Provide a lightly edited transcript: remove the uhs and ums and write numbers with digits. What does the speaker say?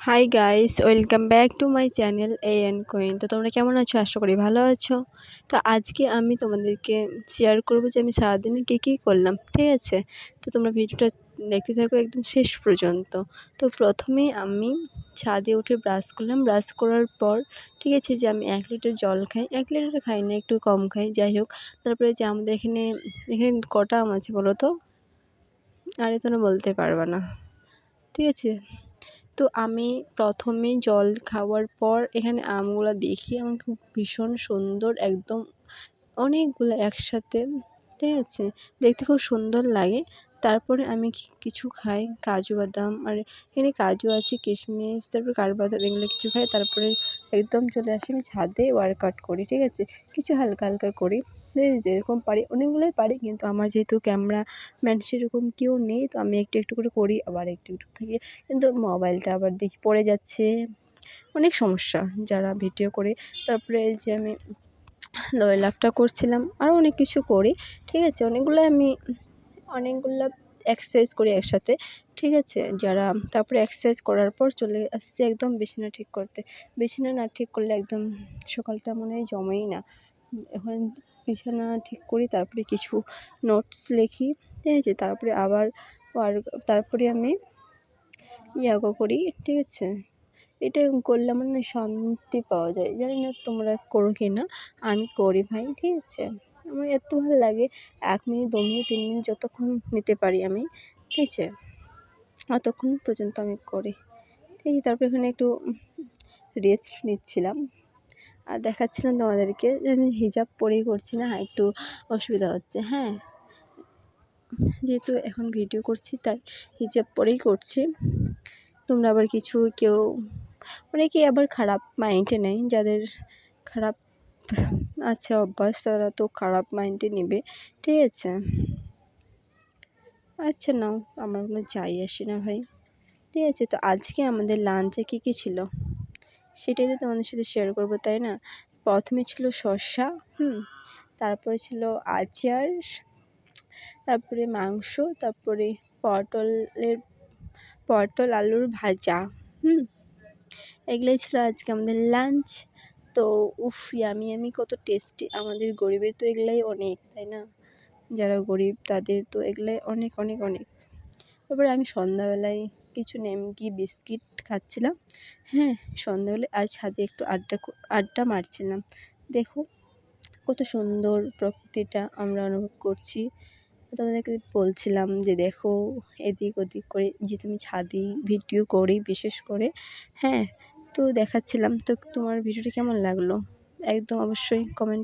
Hi guys, welcome back to my channel AN queen. তো তোমরা কেমন আছো? আশা করি ভালো আছো। তো আজকে আমি তোমাদেরকে শেয়ার করব যে আমি সারাদিনে কী করলাম, ঠিক আছে? তো তোমরা ভিডিওটা দেখতে থাকো একদম শেষ পর্যন্ত। তো প্রথমেই আমি ছাদে উঠে ব্রাশ করলাম। ব্রাশ করার পর ঠিক আছে, যে আমি 1 লিটার জল খাই। 1 লিটার খাই না, একটু কম খাই, যাই হোক। তারপরে যে আমাদের এখানে এখানে কটা আম আছে বলো তো? আরে তোমরা বলতে পারবা না, ঠিক আছে? তো আমি প্রথমে জল খাওয়ার পর এখানে আমগুলা দেখি আমার খুব ভীষণ সুন্দর, একদম অনেকগুলো একসাথে, ঠিক আছে? দেখতে খুব সুন্দর লাগে। তারপরে আমি কিছু খাই কাজু বাদাম, আর এখানে কাজু আছে, কিশমিশ, তারপরে কাঠবাদাম, এগুলো কিছু খাই। তারপরে একদম চলে আসি আমি ছাদে ওয়ার্কআউট করি, ঠিক আছে? কিছু হালকা হালকা করি, যেরকম পারি। অনেকগুলোই পারি, কিন্তু আমার যেহেতু ক্যামেরাম্যান সেরকম কেউ নেই, তো আমি একটু একটু করে করি, আবার একটু একটু থেকে কিন্তু মোবাইলটা আবার দেখি পড়ে যাচ্ছে, অনেক সমস্যা যারা ভিডিও করে। তারপরে এই যে আমি লোয়ার লাফটা করছিলাম, আরও অনেক কিছু করি, ঠিক আছে? অনেকগুলো এক্সারসাইজ করি একসাথে, ঠিক আছে? তারপরে এক্সারসাইজ করার পর চলে আসছি একদম বিছানা ঠিক করতে। বিছানা না ঠিক করলে একদম সকালটা মনে হয় জমেই না। এখন বিছানা ঠিক করি, তারপরে কিছু নোটস লিখি, ঠিক আছে? তারপরে আবার তারপরে আমি যোগা করি, ঠিক আছে? এটা করলে আমার না শান্তি পাওয়া যায়। জানি না তোমরা করো কি না, আমি করি ভাই, ঠিক আছে? আমার এত ভালো লাগে। 1 মিনিট, 2 মিনিট, 3 মিনিট যতক্ষণ নিতে পারি আমি, ঠিক আছে? অতক্ষণ পর্যন্ত আমি করি, ঠিক আছে? তারপরে এখানে একটু রেস্ট নিচ্ছিলাম আর দেখাচ্ছিলাম তোমাদেরকে যে আমি হিজাব পরেই করছি না, একটু অসুবিধা হচ্ছে, হ্যাঁ? যেহেতু এখন ভিডিও করছি তাই হিজাব পরেই করছি। তোমরা আবার কেউ অনেকেই আবার খারাপ মাইন্ডে নেয়, যাদের খারাপ আছে অভ্যাস, তারা তো খারাপ মাইন্ডে নেবে, ঠিক আছে? আচ্ছা নাও, আমার কোনো যাই আসে না ভাই, ঠিক আছে? তো আজকে আমাদের লাঞ্চে কী ছিল সেটাই তো তোমাদের সাথে শেয়ার করবো, তাই না? প্রথমে ছিল শসা, তারপরে ছিল আচার, তারপরে মাংস, তারপরে পটল আলুর ভাজা, এগুলোই ছিল আজকে আমাদের লাঞ্চ। তো ইয়ামি কত টেস্টি! আমাদের গরিবের তো এগুলাই অনেক, তাই না? যারা গরিব তাদের তো এগুলাই অনেক অনেক অনেক। তারপরে আমি সন্ধ্যাবেলায় কিছু নেমকি বিস্কিট খাচ্ছিলাম, হ্যাঁ, সন্ধ্যাবেলায়। আর ছাদে একটু আড্ডা মারছিলাম। দেখো কত সুন্দর প্রকৃতিটা আমরা অনুভব করছি। তোমাদেরকে বলছিলাম যে দেখো এদিক ওদিক করে, যেহেতু আমি ছাদে ভিডিও করি বিশেষ করে, হ্যাঁ, তো দেখাচ্ছিলাম। তো তোমার ভিডিওটা কেমন লাগলো একদম অবশ্যই কমেন্ট